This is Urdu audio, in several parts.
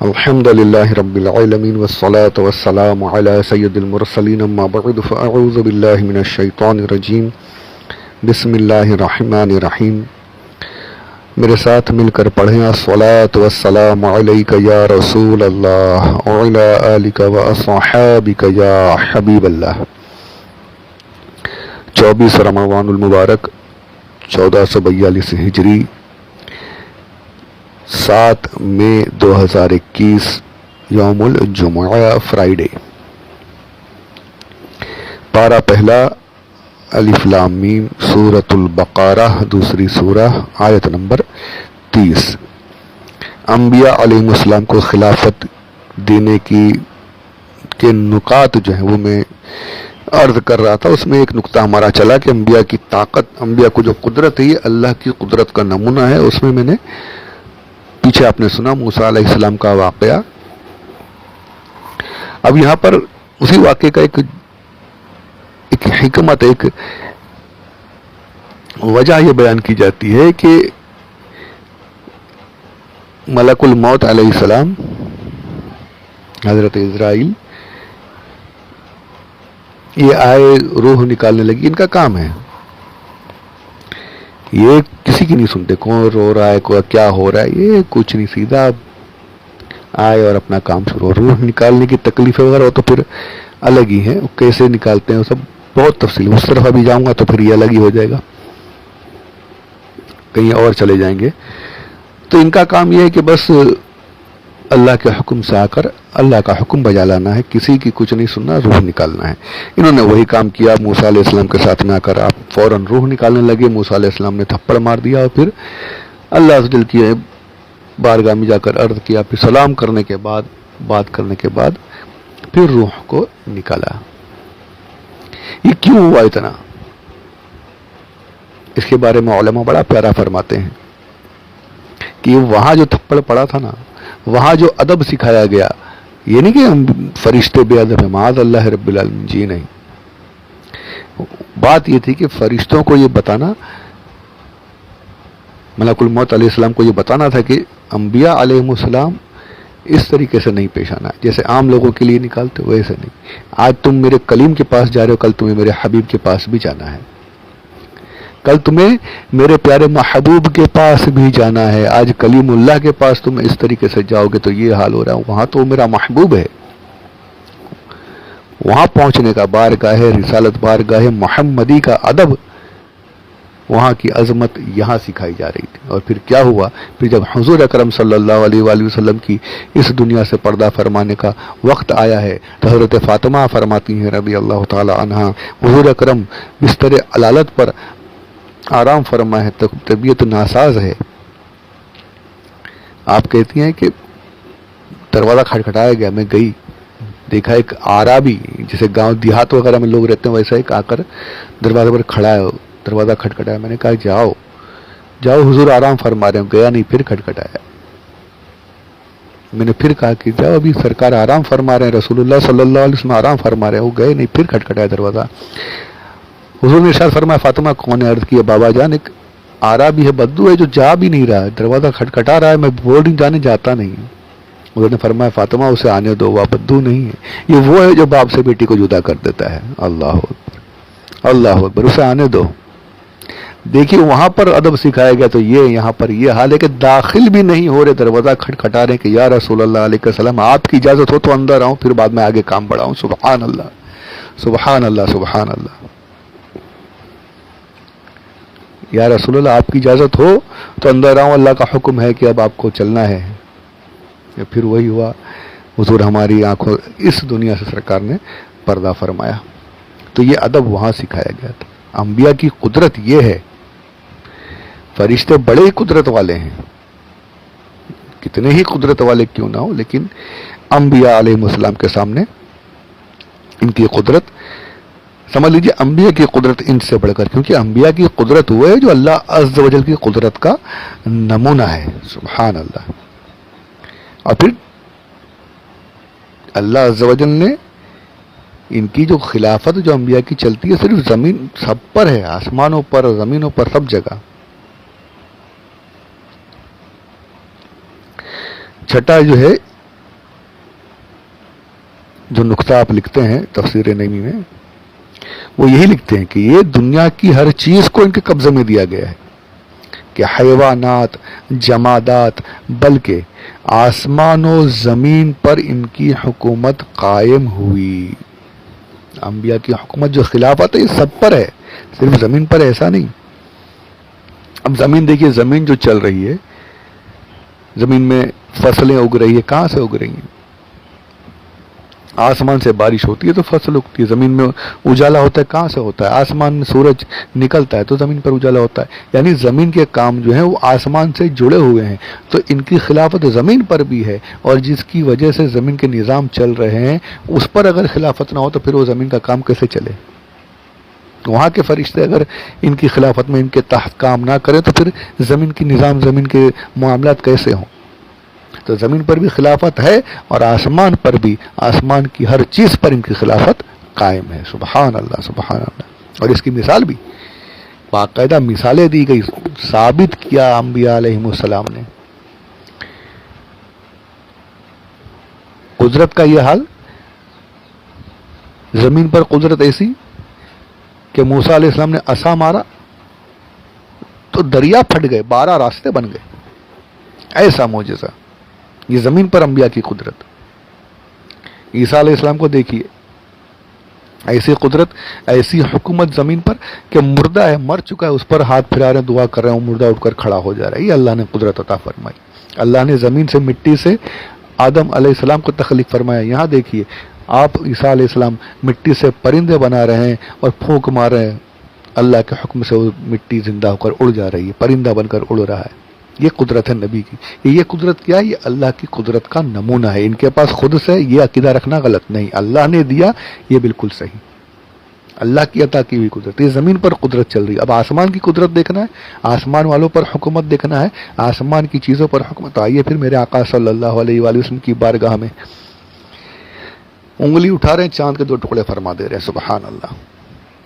الحمد لله رب العالمين والصلاة والسلام على سيد المرسلين اما بعد فاعوذ بالله من الشیطان الرجیم بسم اللہ الرحمن الرحیم. میرے ساتھ مل کر پڑھیں الصلاة والسلام علیک یا رسول اللہ وعلی آلک واصحابک یا حبیب اللہ. 24 رمضان المبارک 1442 ہجری 7 مئی 2021 یوم الجمعہ فرائیڈے. پارہ پہلا الف لام میم سورۃ البقرہ دوسری سورہ آیت نمبر 30. انبیاء علیہ السلام کو خلافت دینے کے نکات جو ہیں وہ میں عرض کر رہا تھا. اس میں ایک نقطہ ہمارا چلا کہ انبیاء کی طاقت، انبیاء کو جو قدرت ہے یہ اللہ کی قدرت کا نمونہ ہے. اس میں نے پیچھے آپ نے سنا موسیٰ علیہ السلام کا واقعہ. اب یہاں پر اسی واقعے کا ایک حکمت، ایک وجہ یہ بیان کی جاتی ہے کہ ملک الموت علیہ السلام حضرت اسرائیل یہ آئے، روح نکالنے لگی. ان کا کام ہے، یہ کسی کی نہیں سنتے کون رو رہا ہے کیا ہو رہا ہے، یہ کچھ نہیں، سیدھا آئے اور اپنا کام شروع. روح نکالنے کی تکلیف وغیرہ ہو تو پھر الگ ہی ہے، کیسے نکالتے ہیں وہ سب بہت تفصیل. اس طرف ابھی جاؤں گا تو پھر یہ الگ ہی ہو جائے گا، کہیں اور چلے جائیں گے. تو ان کا کام یہ ہے کہ بس اللہ کے حکم سے آ کر اللہ کا حکم بجا لانا ہے، کسی کی کچھ نہیں سننا، روح نکالنا ہے. انہوں نے وہی کام کیا. موسیٰ علیہ السلام کے ساتھ میں آ کر آپ فوراً روح نکالنے لگے. موسیٰ علیہ السلام نے تھپڑ مار دیا اور پھر اللہ عز و جل کی بارگاہ میں جا کر عرض کیا، پھر سلام کرنے کے بعد، بات کرنے کے بعد پھر روح کو نکالا. یہ کیوں ہوا اتنا؟ اس کے بارے میں علماء بڑا پیارا فرماتے ہیں کہ وہاں جو تھپڑ پڑا تھا نا، وہاں جو ادب سکھایا گیا، یہ نہیں کہ ہم فرشتے بے ادب ہیں، معاذ اللہ رب العالمین، جی نہیں. بات یہ تھی کہ فرشتوں کو یہ بتانا، ملک الموت علیہ السلام کو یہ بتانا تھا کہ انبیاء علیہ السلام اس طریقے سے نہیں پیش آنا، جیسے عام لوگوں کے لیے نکالتے ویسے نہیں. آج تم میرے کلیم کے پاس جا رہے ہو، کل تمہیں میرے حبیب کے پاس بھی جانا ہے، کل تمہیں میرے پیارے محبوب کے پاس بھی جانا ہے. آج کلیم اللہ کے پاس تم اس طریقے سے جاؤ گے تو یہ حال ہو رہا ہے. وہاں تو میرا محبوب ہے، وہاں پہنچنے کا بارگاہ ہے، رسالت بارگاہ محمدی کا ادب، وہاں کی عظمت یہاں سکھائی جا رہی تھی. اور پھر کیا ہوا؟ پھر جب حضور اکرم صلی اللہ علیہ وآلہ وسلم کی اس دنیا سے پردہ فرمانے کا وقت آیا ہے تو حضرت فاطمہ فرماتی ہیں رضی اللہ تعالی عنہا، حضور اکرم بستر علالت پر آرام فرما ہے، طبیعت ناساز ہے. آپ کہتی ہیں کہ دروازہ کھٹکھٹایا گیا، میں گئی، دیکھا ایک عربی، جیسے گاؤں دیہات وغیرہ میں لوگ رہتے ہیں ویسا ایک آ کر دروازے پر کھڑا ہے. دروازہ کھٹکھٹایا، میں نے کہا جاؤ جاؤ حضور آرام فرما رہے ہیں. گیا نہیں، پھر کھٹکھٹایا. میں نے پھر کہا کہ جاؤ، ابھی سرکار آرام فرما رہے ہیں، رسول اللہ صلی اللہ علیہ وسلم آرام فرما رہے ہیں. وہ گئے نہیں، پھر کھٹکھٹایا دروازہ. حضور نے ارشاد فرمایا فاطمہ کون ہے؟ عرض کیا بابا جان ایک عربی ہے، بدو ہے جو جا بھی نہیں رہا ہے، دروازہ کھٹکھٹا رہا ہے، میں بورڈنگ جانے جاتا نہیں ہوں. حضور نے فرمایا فاطمہ اسے آنے دو، وہ بدو نہیں ہے، یہ وہ ہے جو باپ سے بیٹی کو جدا کر دیتا ہے. اللہ اکبر، اللہ اکبر، اسے آنے دو. دیکھیے وہاں پر ادب سکھایا گیا تو یہ یہاں پر یہ حال ہے کہ داخل بھی نہیں ہو رہے، دروازہ کھٹکھٹا رہے کہ یا رسول اللہ علیہ السلام آپ کی اجازت ہو تو اندر آؤں، پھر بعد میں آگے کام بڑھاؤں. سبحان اللہ سبحان اللہ سبحان اللہ. یا رسول اللہ آپ کی اجازت ہو تو اندر آؤں، اللہ کا حکم ہے کہ اب آپ کو چلنا ہے. پھر وہی ہوا، حضور ہماری آنکھوں اس دنیا سے سرکار نے پردہ فرمایا. تو یہ ادب وہاں سکھایا گیا تھا. انبیاء کی قدرت یہ ہے. فرشتے بڑے ہی قدرت والے ہیں، کتنے ہی قدرت والے کیوں نہ ہو، لیکن انبیاء علیہ السلام کے سامنے ان کی قدرت، سمجھ لیجیے انبیاء کی قدرت ان سے بڑھ کر، کیونکہ انبیاء کی قدرت وہ ہے جو اللہ عز و جل کی قدرت کا نمونہ ہے. سبحان اللہ. اور پھر اللہ عز و جل نے ان کی جو خلافت جو انبیاء کی چلتی ہے صرف زمین سب پر ہے، آسمانوں پر، زمینوں پر، سب جگہ. چھٹا جو ہے جو نقطہ آپ لکھتے ہیں تفسیر نبوی میں، وہ یہی لکھتے ہیں کہ یہ دنیا کی ہر چیز کو ان کے قبضے میں دیا گیا ہے، کہ حیوانات، جمادات، بلکہ آسمان و زمین پر ان کی حکومت قائم ہوئی۔ انبیاء کی حکومت جو خلافت ہے یہ سب پر ہے، صرف زمین پر ایسا نہیں۔ اب زمین دیکھیے، زمین جو چل رہی ہے، زمین میں فصلیں اگ رہی ہے، کہاں سے اگ رہی ہیں؟ آسمان سے بارش ہوتی ہے تو فصل اگتی ہے۔ زمین میں اجالا ہوتا ہے، کہاں سے ہوتا ہے؟ آسمان میں سورج نکلتا ہے تو زمین پر اجالا ہوتا ہے۔ یعنی زمین کے کام جو ہیں وہ آسمان سے جڑے ہوئے ہیں، تو ان کی خلافت زمین پر بھی ہے، اور جس کی وجہ سے زمین کے نظام چل رہے ہیں اس پر اگر خلافت نہ ہو تو پھر وہ زمین کا کام کیسے چلے؟ وہاں کے فرشتے اگر ان کی خلافت میں ان کے تحت کام نہ کریں تو پھر زمین کی نظام، زمین کے معاملات کیسے ہوں؟ تو زمین پر بھی خلافت ہے اور آسمان پر بھی، آسمان کی ہر چیز پر ان کی خلافت قائم ہے۔ سبحان اللہ، سبحان اللہ۔ اور اس کی مثال بھی باقاعدہ مثالیں دی گئی، ثابت کیا انبیاء علیہم السلام نے۔ قدرت کا یہ حال، زمین پر قدرت ایسی کہ موسیٰ علیہ السلام نے عصا مارا تو دریا پھٹ گئے، 12 راستے بن گئے، ایسا معجزہ۔ یہ زمین پر انبیاء کی قدرت۔ عیسیٰ علیہ السلام کو دیکھیے، ایسی قدرت، ایسی حکومت زمین پر کہ مردہ ہے، مر چکا ہے، اس پر ہاتھ پھرا رہے ہیں، دعا کر رہے ہیں، مردہ اٹھ کر کھڑا ہو جا رہا ہے۔ یہ اللہ نے قدرت عطا فرمائی۔ اللہ نے زمین سے، مٹی سے آدم علیہ السلام کو تخلیق فرمایا۔ یہاں دیکھیے آپ، عیسیٰ علیہ السلام مٹی سے پرندے بنا رہے ہیں اور پھونک مار رہے ہیں، اللہ کے حکم سے وہ مٹی زندہ ہو کر اڑ جا رہی ہے، پرندہ بن کر اڑ رہا ہے۔ یہ قدرت ہے نبی کی۔ یہ قدرت کیا ہے؟ یہ اللہ کی قدرت کا نمونہ ہے۔ ان کے پاس خود سے یہ عقیدہ رکھنا غلط نہیں، اللہ نے دیا یہ بالکل صحیح، اللہ کی عطا کی ہوئی قدرت۔ یہ زمین پر قدرت چل رہی ہے۔ اب آسمان کی قدرت دیکھنا ہے، آسمان والوں پر حکومت دیکھنا ہے، آسمان کی چیزوں پر حکومت۔ آئیے پھر میرے آقا صلی اللہ علیہ وآلہ وسلم کی بارگاہ میں انگلی اٹھا رہے ہیں، چاند کے 2 ٹکڑے فرما دے رہے ہیں۔ سبحان اللہ۔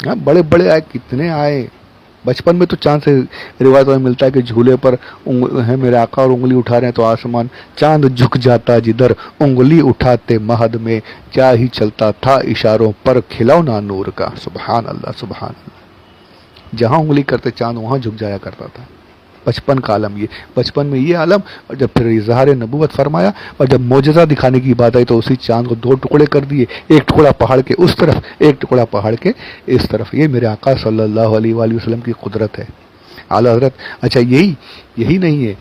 ہاں، بڑے بڑے آئے، کتنے آئے۔ بچپن میں تو چاند سے روایت میں ملتا ہے کہ جھولے پر ہے میرے آقا اور انگلی اٹھا رہے ہیں تو آسمان، چاند جھک جاتا جدھر انگلی اٹھاتے مہد میں، کیا ہی چلتا تھا اشاروں پر کھلونا نور کا۔ سبحان اللہ، سبحان اللہ۔ جہاں انگلی کرتے چاند وہاں جھک جایا کرتا تھا۔ بچپن کا عالم، یہ بچپن میں یہ عالم، اور جب پھر اظہار نبوت فرمایا اور جب معجزہ دکھانے کی بات آئی تو اسی چاند کو 2 ٹکڑے کر دیے، ایک ٹکڑا پہاڑ کے اس طرف، ایک ٹکڑا پہاڑ کے اس طرف۔ یہ میرے آقا صلی اللہ علیہ وآلہ وسلم کی قدرت ہے۔ اعلیٰ حضرت، اچھا یہی نہیں ہے،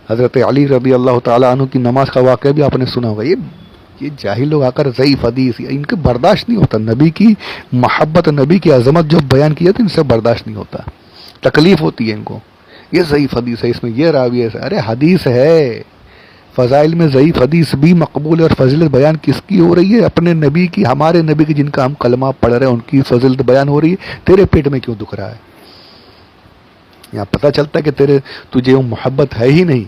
حضرت علی رضی اللہ تعالیٰ عنہ کی نماز کا واقعہ بھی آپ نے سنا ہوگا۔ یہ جاہل لوگ آ کر ضعیف حدیث، ان کے برداشت نہیں ہوتا، نبی کی محبت، نبی کی عظمت جو بیان کی ہے تو ان سے برداشت نہیں ہوتا، تکلیف ہوتی ہے ان کو۔ یہ ضعیف حدیث ہے، اس میں یہ راوی ہے۔ ارے حدیث ہے، فضائل میں ضعیف حدیث بھی مقبول ہے، اور فضیلت بیان کس کی ہو رہی ہے؟ اپنے نبی کی، ہمارے نبی کی، جن کا ہم کلمہ پڑھ رہے ہیں، ان کی فضیلت بیان ہو رہی ہے۔ تیرے پیٹ میں کیوں دکھ رہا ہے؟ یہاں پتہ چلتا ہے کہ تجھے وہ محبت ہے ہی نہیں۔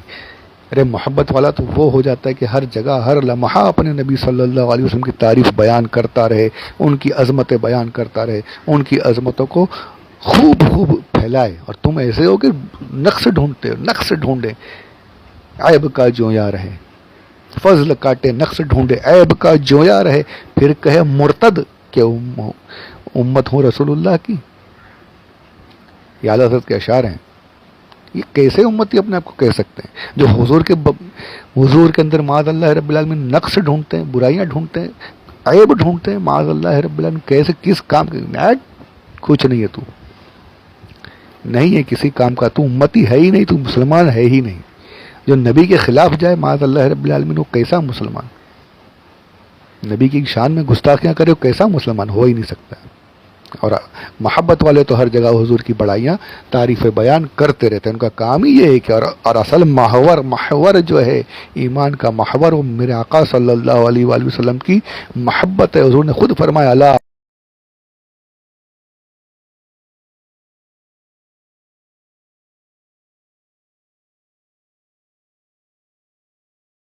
ارے محبت والا تو وہ ہو جاتا ہے کہ ہر جگہ، ہر لمحہ اپنے نبی صلی اللہ علیہ وسلم کی تعریف بیان کرتا رہے، ان کی عظمتیں بیان کرتا رہے، ان کی عظمتوں کو خوب پھیلائے۔ اور تم ایسے ہو کہ نقص ڈھونڈتے ہو، نقص ڈھونڈے عیب کا جویا رہے، فضل کاٹے نقص ڈھونڈے عیب کا جویا رہے، پھر کہے مرتد کہ امت ہوں رسول اللہ کی۔ یہ اعلیٰ حضرت کے اشعار ہیں۔ یہ کیسے امتی اپنے آپ کو کہہ سکتے ہیں جو حضور کے اندر معاذ اللہ رب العالمین نقص ڈھونڈتے ہیں، برائیاں ڈھونڈتے ہیں، عیب ڈھونڈتے ہیں معاذ اللہ رب العالمین؟ کیسے، کس کام کے؟ کچھ نہیں ہے، تو نہیں ہے کسی کام کا، تو امتی ہے ہی نہیں، تو مسلمان ہے ہی نہیں۔ جو نبی کے خلاف جائے معاذ اللہ رب العالمین، وہ کیسا مسلمان؟ نبی کی شان میں گستاخیاں کرے، وہ کیسا مسلمان؟ ہو ہی نہیں سکتا۔ اور محبت والے تو ہر جگہ حضور کی بڑائیاں، تعریف بیان کرتے رہتے ہیں، ان کا کام ہی یہ ہے کہ اور اصل محور جو ہے ایمان کا محور، وہ میرے آقا صلی اللہ علیہ وآلہ وسلم کی محبت ہے۔ حضور نے خود فرمایا، اللہ